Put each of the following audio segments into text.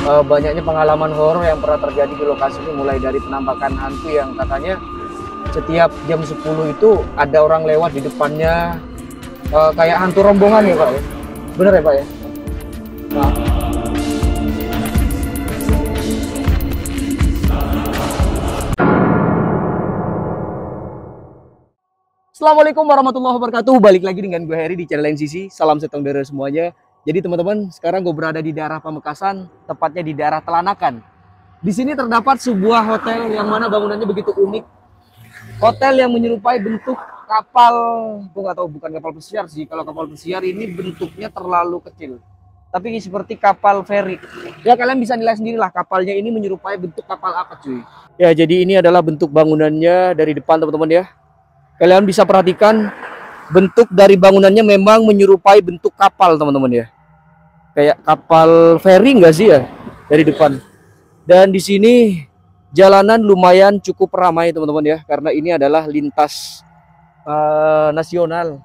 banyaknya pengalaman horor yang pernah terjadi di lokasi ini, mulai dari penampakan hantu yang katanya setiap jam 10 itu ada orang lewat di depannya, kayak hantu rombongan ya Pak ya. Bener ya Pak ya? Nah, Assalamualaikum warahmatullahi wabarakatuh. Balik lagi dengan gue Heri di channel NCC. Salam setong dere semuanya. Jadi teman-teman, sekarang gue berada di daerah Pamekasan, tepatnya di daerah Telanakan. Di sini terdapat sebuah hotel yang mana bangunannya begitu unik. Hotel yang menyerupai bentuk kapal, gue nggak tahu, bukan kapal pesiar sih. Kalau kapal pesiar ini bentuknya terlalu kecil. Tapi seperti kapal feri. Ya kalian bisa nilai sendirilah kapalnya ini menyerupai bentuk kapal apa cuy. Ya jadi ini adalah bentuk bangunannya dari depan teman-teman ya. Kalian bisa perhatikan bentuk dari bangunannya memang menyerupai bentuk kapal teman-teman ya. Kayak kapal feri enggak sih ya dari depan. Dan di sini jalanan lumayan cukup ramai teman-teman ya, karena ini adalah lintas nasional.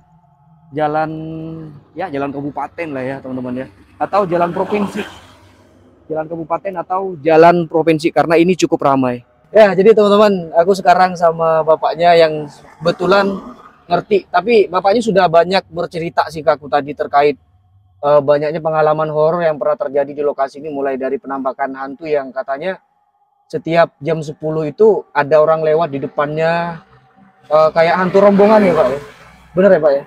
Jalan ya, jalan kabupaten lah ya teman-teman ya. Atau jalan provinsi. Jalan kabupaten atau jalan provinsi, karena ini cukup ramai. Ya, jadi teman-teman, aku sekarang sama bapaknya yang kebetulan ngerti. Tapi bapaknya sudah banyak bercerita sih ke aku tadi terkait banyaknya pengalaman horor yang pernah terjadi di lokasi ini. Mulai dari penampakan hantu yang katanya setiap jam 10 itu ada orang lewat di depannya, kayak hantu rombongan ya Pak ya. Bener ya Pak ya?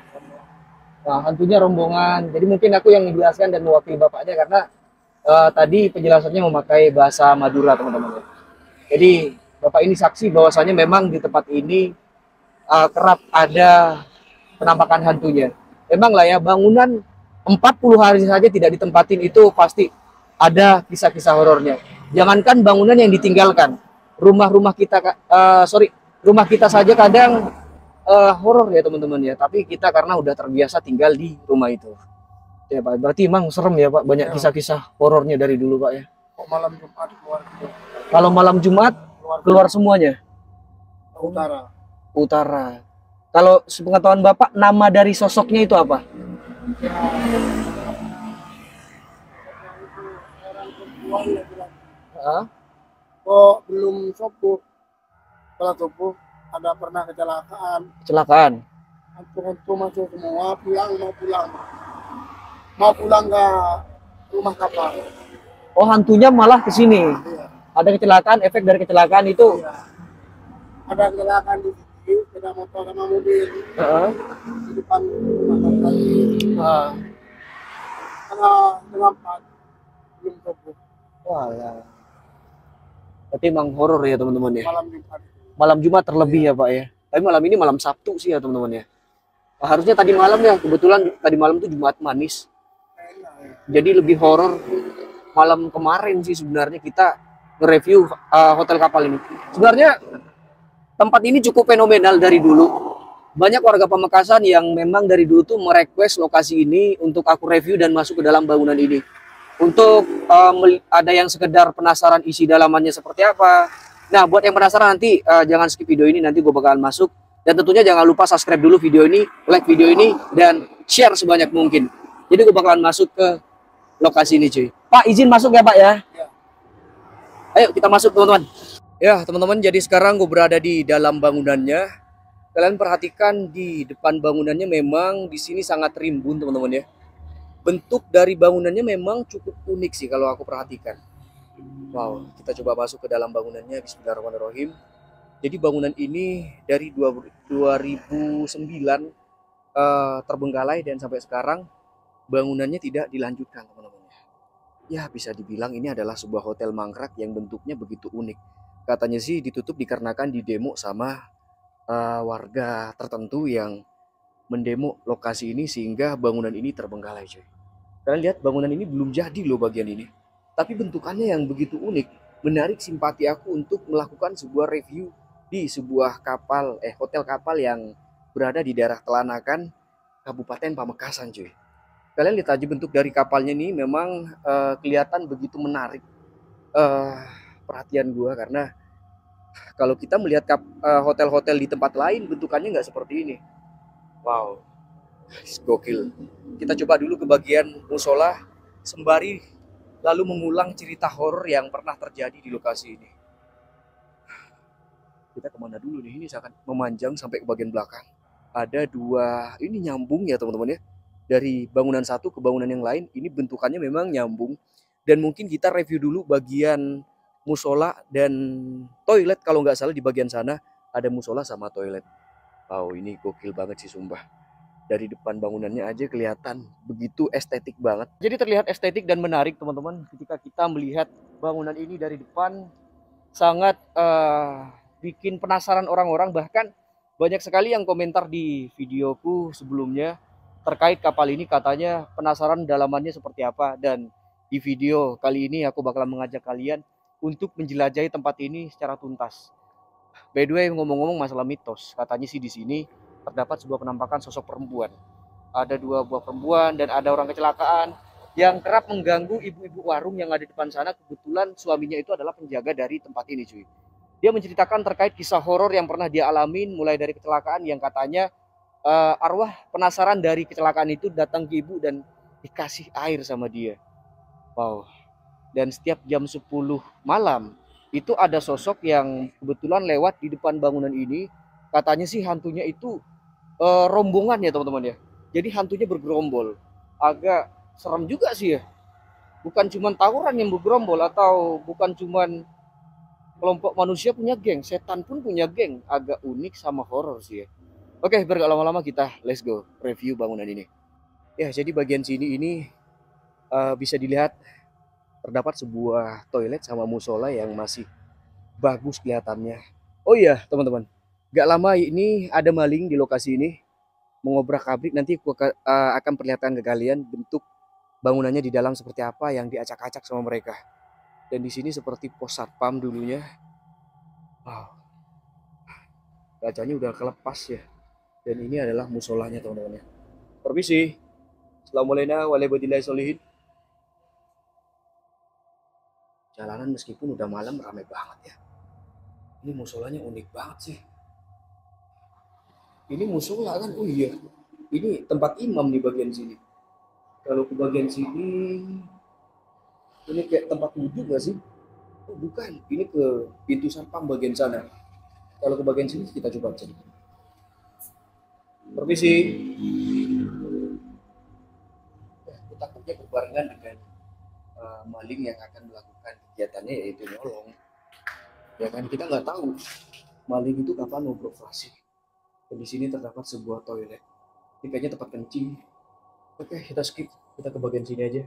Nah, hantunya rombongan. Jadi mungkin aku yang menjelaskan dan mewakili bapaknya, karena tadi penjelasannya memakai bahasa Madura teman-teman ya. Jadi Bapak ini saksi bahwasanya memang di tempat ini kerap ada penampakan hantunya. Memang lah ya, bangunan 40 hari saja tidak ditempatin itu pasti ada kisah-kisah horornya. Jangankan bangunan yang ditinggalkan, rumah-rumah kita rumah kita saja kadang horor ya teman-teman ya. Tapi kita karena udah terbiasa tinggal di rumah itu. Ya Pak, berarti emang serem ya Pak, banyak kisah-kisah horornya dari dulu Pak ya. Kok malam Jumat keluar Kalau malam Jumat keluar semuanya ke utara. utara. Kalau sepengetahuan Bapak, nama dari sosoknya itu apa? Orang perempuan yang bilang, Hah? kok belum subuh? Setelah subuh ada pernah kecelakaan. Kecelakaan. Hantu-hantu masuk semua, mau pulang ke rumah kapal. Oh, hantunya malah ke sini. Iya. Ada kecelakaan, efek dari kecelakaan itu. Iya. Ada kecelakaan di sini, sepeda motor sama mobil Heeh. di depan rumah kapal. Ah. Setengah 4 belum subuh. Walah. Berarti emang horor ya teman-teman ya. Malam Jumat. Malam Jumat terlebih ya Pak ya. Tapi malam ini malam Sabtu sih ya teman-teman ya. Harusnya tadi malam ya, kebetulan tadi malam tuh Jumat manis. Enak ya. Jadi lebih horor malam kemarin sih sebenarnya kita nge-review hotel kapal ini. Sebenarnya tempat ini cukup fenomenal dari dulu. Banyak warga Pamekasan yang memang dari dulu tuh merequest lokasi ini untuk aku review dan masuk ke dalam bangunan ini. Untuk ada yang sekedar penasaran isi dalamannya seperti apa. Nah, buat yang penasaran nanti jangan skip video ini, nanti gue bakalan masuk. Dan tentunya jangan lupa subscribe dulu video ini, like video ini, dan share sebanyak mungkin. Jadi gue bakalan masuk ke lokasi ini cuy. Pak, izin masuk ya Pak ya? Ya. Ayo kita masuk teman-teman. Ya teman-teman, jadi sekarang gue berada di dalam bangunannya. Kalian perhatikan di depan bangunannya memang di sini sangat rimbun teman-teman ya. Bentuk dari bangunannya memang cukup unik sih kalau aku perhatikan. Wow, kita coba masuk ke dalam bangunannya. Bismillahirrahmanirrahim. Jadi bangunan ini dari 2009 terbengkalai dan sampai sekarang bangunannya tidak dilanjutkan teman-teman. Ya bisa dibilang ini adalah sebuah hotel mangkrak yang bentuknya begitu unik. Katanya sih ditutup dikarenakan didemo sama warga tertentu yang mendemo lokasi ini sehingga bangunan ini terbengkalai coy. Kalian lihat bangunan ini belum jadi loh bagian ini. Tapi bentukannya yang begitu unik menarik simpati aku untuk melakukan sebuah review di sebuah hotel kapal yang berada di daerah Telanakan, Kabupaten Pamekasan cuy. Kalian lihat aja bentuk dari kapalnya nih memang kelihatan begitu menarik perhatian gua, karena kalau kita melihat hotel-hotel di tempat lain bentukannya nggak seperti ini. Wow, gokil. Kita coba dulu ke bagian musola sembari lalu mengulang cerita horor yang pernah terjadi di lokasi ini. Kita kemana dulu nih? Ini saya akan memanjang sampai ke bagian belakang. Ada dua, ini nyambung ya teman-teman ya. Dari bangunan satu ke bangunan yang lain, ini bentukannya memang nyambung. Dan mungkin kita review dulu bagian musola dan toilet. Kalau nggak salah di bagian sana ada musola sama toilet. Wow, ini gokil banget sih sumpah. Dari depan bangunannya aja kelihatan begitu estetik banget. Jadi terlihat estetik dan menarik teman-teman ketika kita melihat bangunan ini dari depan. Sangat bikin penasaran orang-orang, bahkan banyak sekali yang komentar di videoku sebelumnya terkait kapal ini, katanya penasaran dalamannya seperti apa. Dan di video kali ini aku bakal mengajak kalian untuk menjelajahi tempat ini secara tuntas. By the way, ngomong-ngomong masalah mitos, katanya sih di sini terdapat sebuah penampakan sosok perempuan. Ada dua buah perempuan dan ada orang kecelakaan yang kerap mengganggu ibu-ibu warung yang ada di depan sana. Kebetulan suaminya itu adalah penjaga dari tempat ini, cuy. Dia menceritakan terkait kisah horor yang pernah dia alamin, mulai dari kecelakaan yang katanya arwah penasaran dari kecelakaan itu datang ke ibu dan dikasih air sama dia. Wow. Dan setiap jam 10 malam itu ada sosok yang kebetulan lewat di depan bangunan ini. Katanya sih hantunya itu rombongan ya teman-teman ya. Jadi hantunya bergerombol. Agak serem juga sih ya. Bukan cuma tawuran yang bergerombol, atau bukan cuma kelompok manusia punya geng, setan pun punya geng. Agak unik sama horor sih ya. Oke, biar gak lama-lama kita let's go review bangunan ini. Ya, jadi bagian sini ini bisa dilihat terdapat sebuah toilet sama musola yang masih bagus kelihatannya. Oh iya, teman-teman. Gak lama ini ada maling di lokasi ini mengobrak-abrik. Nanti aku akan perlihatkan ke kalian bentuk bangunannya di dalam seperti apa yang diacak-acak sama mereka. Dan di sini seperti pos satpam dulunya. Wow, kacanya udah kelepas ya. Dan ini adalah musolanya teman-teman ya. Permisi. Assalamualaikum warahmatullahi wabarakatuh. Jalanan meskipun udah malam ramai banget ya. Ini musolanya unik banget sih. Ini musola kan? Oh iya. Ini tempat imam di bagian sini. Kalau ke bagian sini, ini kayak tempat wudhu nggak sih? Oh bukan, ini ke pintu sampang bagian sana. Kalau ke bagian sini kita coba cek. Permisi. Aku takutnya berbarengan dengan maling yang akan melakukan kegiatannya yaitu nyolong. Ya kan kita nggak tahu maling itu kapan mau beroperasi. Dan di sini terdapat sebuah toilet. Ini kayaknya tempat kencing. Oke, kita skip. Kita ke bagian sini aja.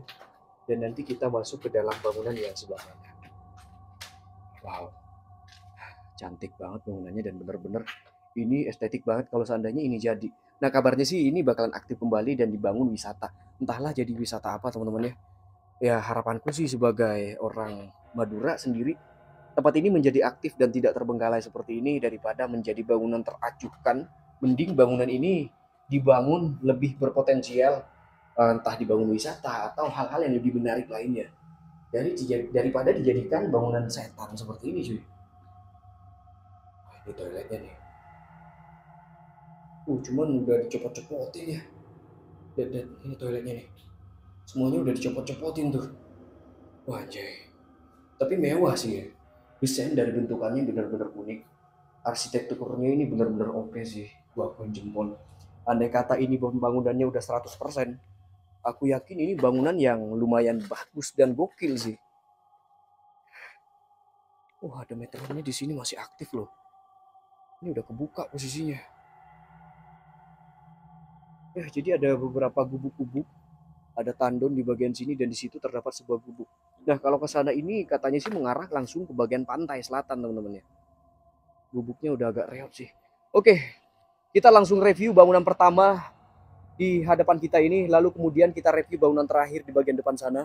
Dan nanti kita masuk ke dalam bangunan yang sebelah sana. Wow, cantik banget bangunannya dan bener-bener ini estetik banget kalau seandainya ini jadi. Nah kabarnya sih ini bakalan aktif kembali dan dibangun wisata. Entahlah jadi wisata apa teman-teman ya. Ya harapanku sih sebagai orang Madura sendiri, tempat ini menjadi aktif dan tidak terbengkalai seperti ini daripada menjadi bangunan teracuhkan. Mending bangunan ini dibangun lebih berpotensial, entah dibangun wisata atau hal-hal yang lebih menarik lainnya. Daripada dijadikan bangunan setan seperti ini cuy. Ini toiletnya nih. Cuman udah dicopot-copotin ya. Dan ini toiletnya nih. Semuanya udah dicopot-copotin tuh. Wah anjay. Tapi mewah sih ya. Desain dari bentukannya benar-benar unik. Arsitekturnya ini benar-benar oke sih. Gua akuin jempol. Andai kata ini bangunannya udah 100%, aku yakin ini bangunan yang lumayan bagus dan gokil sih. Wah, ada meterannya di sini masih aktif loh. Ini udah kebuka posisinya. Ya, jadi ada beberapa gubuk-gubuk, ada tandon di bagian sini dan di situ terdapat sebuah gubuk. Nah, kalau ke sana ini katanya sih mengarah langsung ke bagian pantai selatan, teman-teman ya. Gubuknya udah agak reot sih. Oke, kita langsung review bangunan pertama di hadapan kita ini, lalu kemudian kita review bangunan terakhir di bagian depan sana.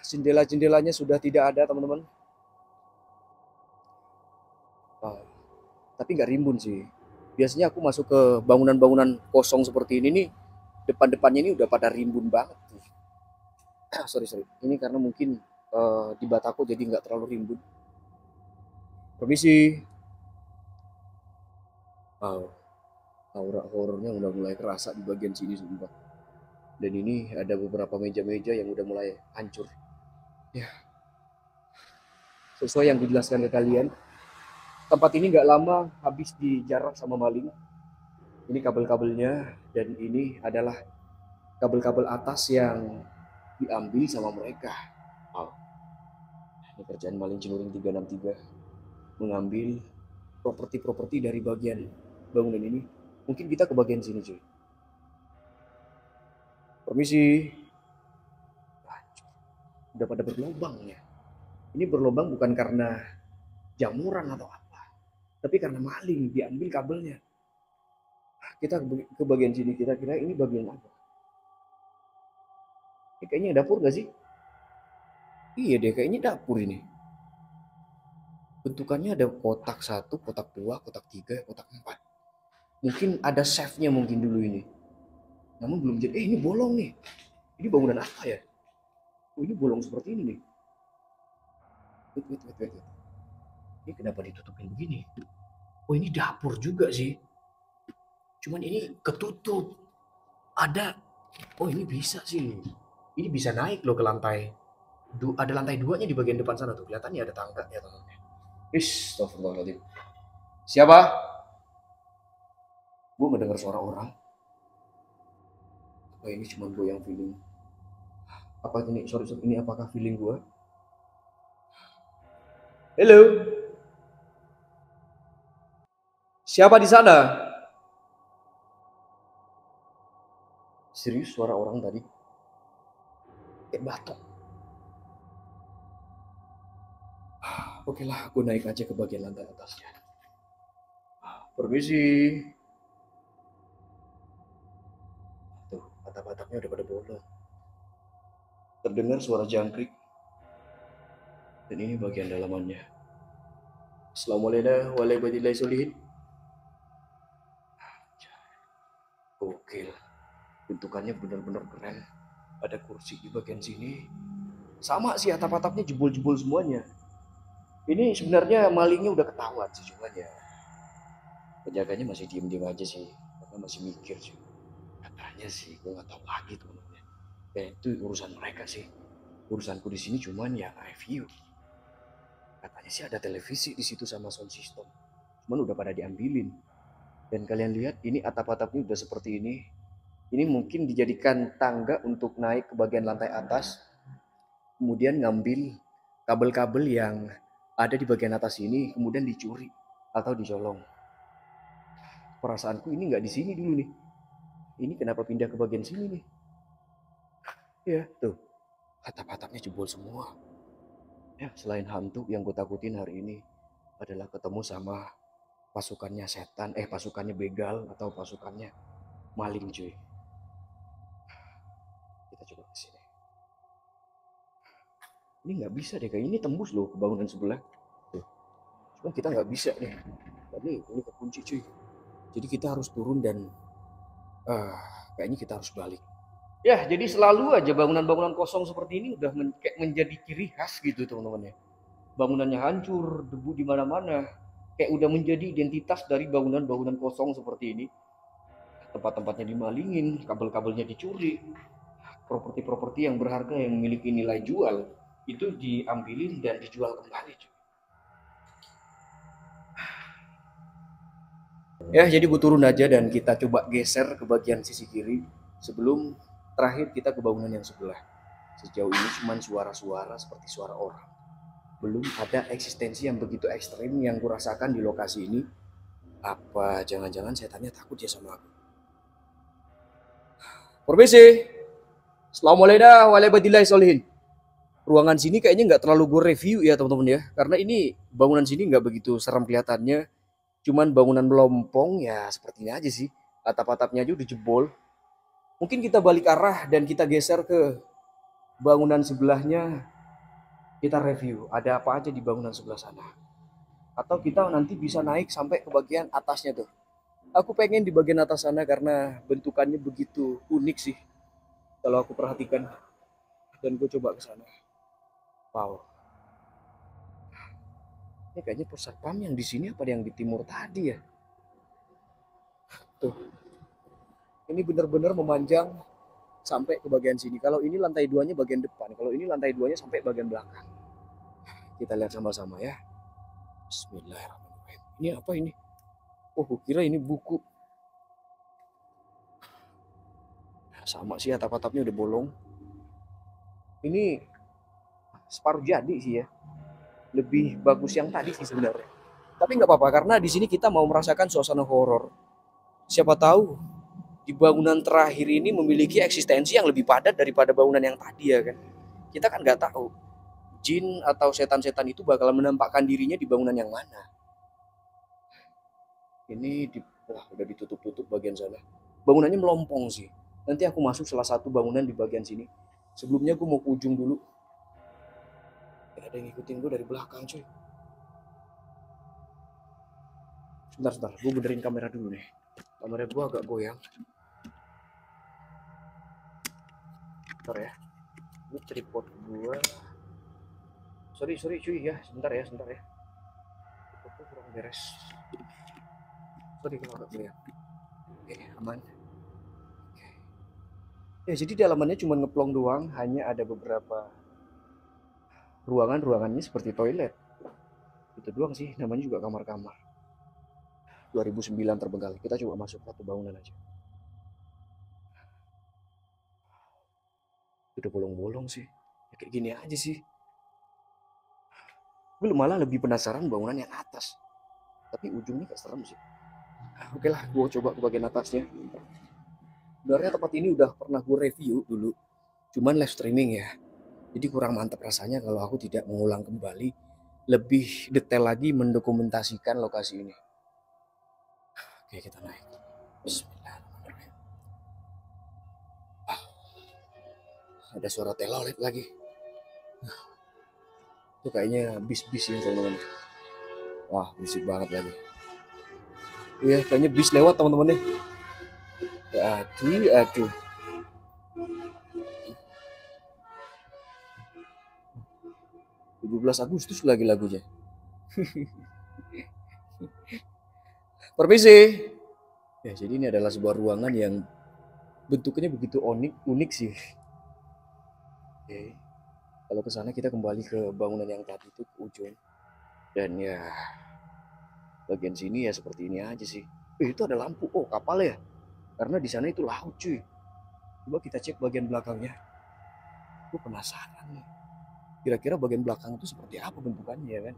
Jendela-jendelanya sudah tidak ada, teman-teman. Tapi nggak rimbun sih. Biasanya aku masuk ke bangunan-bangunan kosong seperti ini nih, depan-depannya ini udah pada rimbun banget. sorry. Ini karena mungkin di Batako jadi nggak terlalu rimbun. Permisi. Wow, aura horornya udah mulai kerasa di bagian sini sumpah. Dan ini ada beberapa meja-meja yang udah mulai hancur. Ya, sesuai yang dijelaskan ke kalian, tempat ini nggak lama habis dijarah sama maling. Ini kabel-kabelnya, dan ini adalah kabel-kabel atas yang diambil sama mereka. Oh, ini kerjaan maling Cinuring 363, mengambil properti-properti dari bagian bangunan ini. Mungkin kita ke bagian sini, cuy. Permisi. Udah pada berlubang ya. Ini berlubang bukan karena jamuran atau apa, tapi karena maling diambil kabelnya. Kita ke bagian sini, kira-kira ini bagian apa? Ini kayaknya dapur gak sih? Iya deh, kayaknya dapur ini. Bentukannya ada kotak 1, kotak 2, kotak 3, kotak 4. Mungkin ada chefnya mungkin dulu ini. Namun belum jadi. Ini bolong nih. Ini bangunan apa ya? Oh, ini bolong seperti ini nih. Wait. Ini kenapa ditutupin begini? Oh, ini dapur juga sih. Cuman ini ketutup. Oh, ini bisa sih. Ini bisa naik loh ke lantai. Ada lantai 2-nya di bagian depan sana tuh. Kelihatannya ada tangga ya teman-teman. Astagfirullahaladzim. Siapa? Gue mendengar suara orang. Apa ini cuma gue yang feeling? Apa ini? Sorry, ini apakah feeling gue? Halo? Siapa di sana? Serius suara orang tadi? Kayak batok. Oke lah, aku naik aja ke bagian lantai atasnya. Permisi. Tuh, atap-atapnya udah pada bolong. Terdengar suara jangkrik. Dan ini bagian dalamannya. Assalamualaikum warahmatullahi wabarakatuh. Gokil. Bentukannya benar-benar keren. Ada kursi di bagian sini. Sama sih, atap-atapnya jebol-jebol semuanya. Ini sebenarnya malingnya udah ketahuan sih, cuman ya penjaganya masih diem-diem aja sih, karena masih mikir sih. Katanya sih, gue nggak tahu lagi teman-teman. Ya itu urusan mereka sih. Urusanku di sini cuman ya review. Katanya sih ada televisi di situ sama sound system. Cuman udah pada diambilin. Dan kalian lihat ini atap-atapnya udah seperti ini. Ini mungkin dijadikan tangga untuk naik ke bagian lantai atas. Kemudian ngambil kabel-kabel yang ada di bagian atas ini, kemudian dicuri atau dicolong. Perasaanku ini nggak di sini dulu nih. Ini kenapa pindah ke bagian sini nih? Ya, tuh. Atap-atapnya jebol semua. Ya, selain hantu yang gue takutin hari ini adalah ketemu sama pasukannya setan, pasukannya begal atau pasukannya maling, cuy. Kita coba ke sini. Ini nggak bisa deh, kayak ini tembus loh ke bangunan sebelah. Tuh. Cuma kita nggak bisa nih. Tapi ini kekunci, cuy. Jadi kita harus turun dan kayaknya kita harus balik. Ya, jadi selalu aja bangunan-bangunan kosong seperti ini udah kayak menjadi ciri khas gitu teman-teman ya. Bangunannya hancur, debu di mana-mana. Kayak udah menjadi identitas dari bangunan-bangunan kosong seperti ini. Tempat-tempatnya dimalingin, kabel-kabelnya dicuri. Properti-properti yang berharga yang memiliki nilai jual itu diambilin dan dijual kembali. Ya, jadi gue turun aja dan kita coba geser ke bagian sisi kiri sebelum terakhir kita ke bangunan yang sebelah. Sejauh ini cuma suara-suara seperti suara orang. Belum ada eksistensi yang begitu ekstrim yang gue rasakan di lokasi ini. Apa jangan-jangan setannya takut ya sama aku? Permisi. Assalamualaikum warahmatullahi wabarakatuh. Ruangan sini kayaknya nggak terlalu gue review ya teman-teman ya. Karena ini bangunan sini nggak begitu seram kelihatannya. Cuman bangunan melompong ya seperti ini aja sih. Atap-atapnya aja udah jebol. Mungkin kita balik arah dan kita geser ke bangunan sebelahnya. Kita review ada apa aja di bangunan sebelah sana. Atau kita nanti bisa naik sampai ke bagian atasnya tuh. Aku pengen di bagian atas sana karena bentukannya begitu unik sih. Kalau aku perhatikan. Dan gue coba ke sana. Wow. Ini kayaknya pusat pam yang di sini apa yang di timur tadi ya? Tuh. Ini benar-benar memanjang sampai ke bagian sini. Kalau ini lantai 2-nya bagian depan, kalau ini lantai 2-nya sampai bagian belakang. Kita lihat sama-sama ya. Bismillahirrahmanirrahim. Ini apa ini? Oh, kira ini buku. Sama sih, atap-atapnya udah bolong. Ini separuh jadi sih ya. Lebih bagus yang tadi sih sebenarnya. Tapi nggak apa-apa karena di sini kita mau merasakan suasana horor. Siapa tahu di bangunan terakhir ini memiliki eksistensi yang lebih padat daripada bangunan yang tadi ya kan. Kita kan nggak tahu jin atau setan-setan itu bakal menampakkan dirinya di bangunan yang mana. Ini wah, udah ditutup-tutup bagian sana. Bangunannya melompong sih. Nanti aku masuk salah satu bangunan di bagian sini. Sebelumnya aku mau ke ujung dulu. Gak ada yang ngikutin gue dari belakang cuy. Sebentar, gue benerin kamera dulu nih. Kamera gue agak goyang. Bentar ya. Ini tripod gue. Sorry cuy ya. Sebentar ya. Tripodnya kurang beres. Sorry kalau agak goyang. Oke, aman. Ya, jadi dalamannya cuma ngeplong doang, hanya ada beberapa ruangannya seperti toilet. Itu doang sih, namanya juga kamar-kamar. 2009 terbengkalai. Kita coba masuk satu bangunan aja. Udah bolong-bolong sih. Ya, kayak gini aja sih. Gue malah lebih penasaran bangunan yang atas. Tapi ujungnya gak serem sih. Oke lah, gue coba ke bagian atasnya. Sebenarnya tempat ini udah pernah gue review dulu. Cuman live streaming ya. Jadi kurang mantap rasanya kalau aku tidak mengulang kembali. Lebih detail lagi mendokumentasikan lokasi ini. Oke, kita naik. Bismillahirrahmanirrahim. Ada suara telolet lagi. Itu kayaknya bis-bis ya teman-teman. Wah, berisik banget lagi. Iya, kayaknya bis lewat teman-teman nih. Aduh. 17 Agustus lagi lagunya. Permisi. Ya, jadi ini adalah sebuah ruangan yang bentuknya begitu unik sih. Oke. Kalau ke sana kita kembali ke bangunan yang tadi itu ke ujung. Dan ya bagian sini ya seperti ini aja sih. Itu ada lampu. Oh, kapal ya. Karena di sana itu laut cuy. Coba kita cek bagian belakangnya. Gue penasaran nih. Kira-kira bagian belakang itu seperti apa bentukannya ya kan?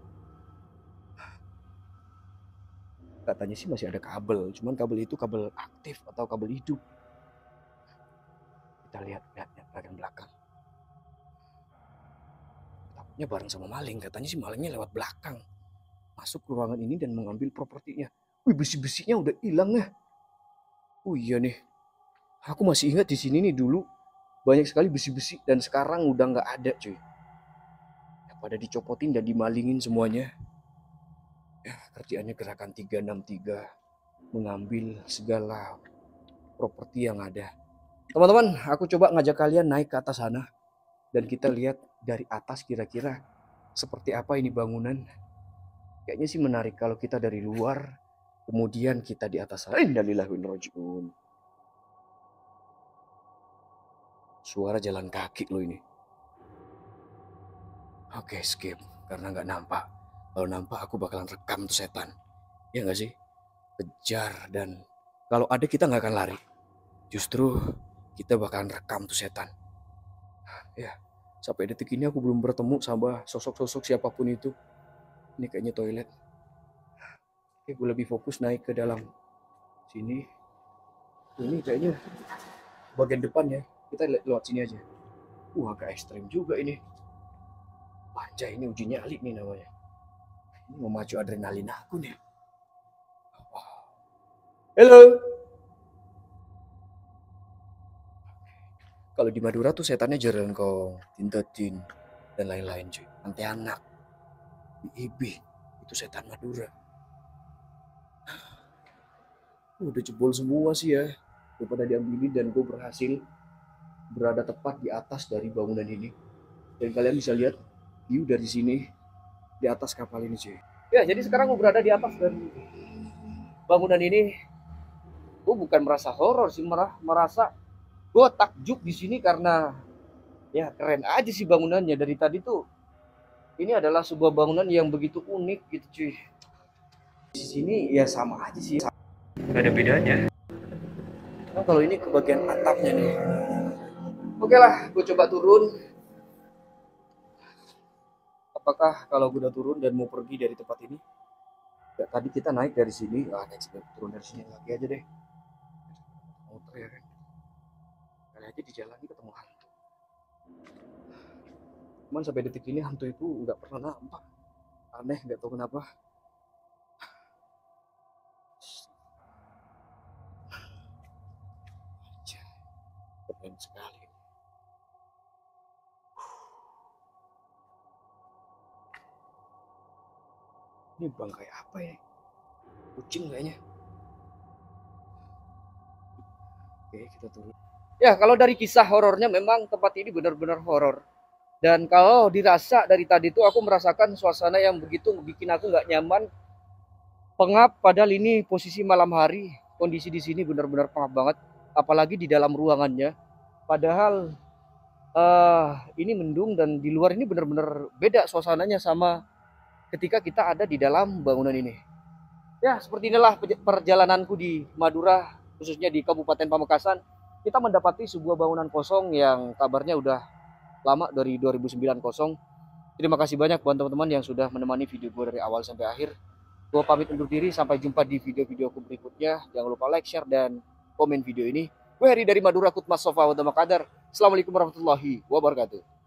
Katanya sih masih ada kabel. Cuman kabel itu kabel aktif atau kabel hidup. Kita lihat bagian belakang. Takutnya bareng sama maling. Katanya sih malingnya lewat belakang. Masuk ke ruangan ini dan mengambil propertinya. Wih, besi-besinya udah hilang ya. Oh iya nih. Aku masih ingat di sini nih dulu banyak sekali besi-besi dan sekarang udah nggak ada cuy. Ya, pada dicopotin dan dimalingin semuanya. Ya, kerjaannya gerakan 363 mengambil segala properti yang ada. Teman-teman, aku coba ngajak kalian naik ke atas sana dan kita lihat dari atas kira-kira seperti apa ini bangunan. Kayaknya sih menarik kalau kita dari luar kemudian kita di atas sana. Innalillahi wa inna ilaihi raji'un. Suara jalan kaki lo ini. Oke, skip karena nggak nampak. Kalau nampak aku bakalan rekam tuh setan. Ya nggak sih? Kejar dan kalau ada kita nggak akan lari. Justru kita bakalan rekam tuh setan. Ya, sampai detik ini aku belum bertemu sama sosok-sosok siapapun itu. Ini kayaknya toilet. Oke, gue lebih fokus naik ke dalam sini. Ini kayaknya bagian depan ya. Kita lewat sini aja. Agak ekstrim juga ini. Anjay, ini uji nyali nih namanya. Ini memacu adrenalin aku nih. Halo. Kalau di Madura tuh setannya Jerengkong, Tintetin, dan lain-lain cuy. Pontianak, Ibi, itu setan Madura. Udah jebol semua sih ya. Daripada diambilin dan gue berhasil berada tepat di atas dari bangunan ini. Dan kalian bisa lihat view dari sini di atas kapal ini cuy. Ya, jadi sekarang gue berada di atas dari bangunan ini. Gue bukan merasa horor sih, merasa Gue takjub di sini karena ya keren aja sih bangunannya. Dari tadi tuh ini adalah sebuah bangunan yang begitu unik gitu cuy. Di sini ya sama aja sih, nggak ada bedanya. Nah, kalau ini ke bagian atapnya nih. Oke lah, gue coba turun. Apakah kalau gue udah turun dan mau pergi dari tempat ini? Ya, tadi kita naik dari sini, naik turun dari sini lagi aja deh. Muter ya kan. Kali aja di jalan ini ketemu hantu. Cuman sampai detik ini hantu itu nggak pernah nampak. Aneh, nggak tahu kenapa. Keren sekali. Ini bangkai apa ya? Kucing kayaknya. Oke, kita turun. Ya, kalau dari kisah horornya memang tempat ini benar-benar horor. Dan kalau dirasa dari tadi tuh aku merasakan suasana yang begitu bikin aku nggak nyaman, pengap. Padahal ini posisi malam hari, kondisi di sini benar-benar pengap banget. Apalagi di dalam ruangannya. Padahal ini mendung dan di luar ini benar-benar beda suasananya sama ketika kita ada di dalam bangunan ini. Ya, seperti inilah perjalananku di Madura, khususnya di Kabupaten Pamekasan. Kita mendapati sebuah bangunan kosong yang kabarnya udah lama dari 2009 kosong. Terima kasih banyak buat teman-teman yang sudah menemani video gue dari awal sampai akhir. Gue pamit undur diri, sampai jumpa di video-videoku berikutnya. Jangan lupa like, share, dan komen video ini. Gue Heri dari Madura Kutmas Sofa Wadama Kadar. Assalamualaikum warahmatullahi wabarakatuh.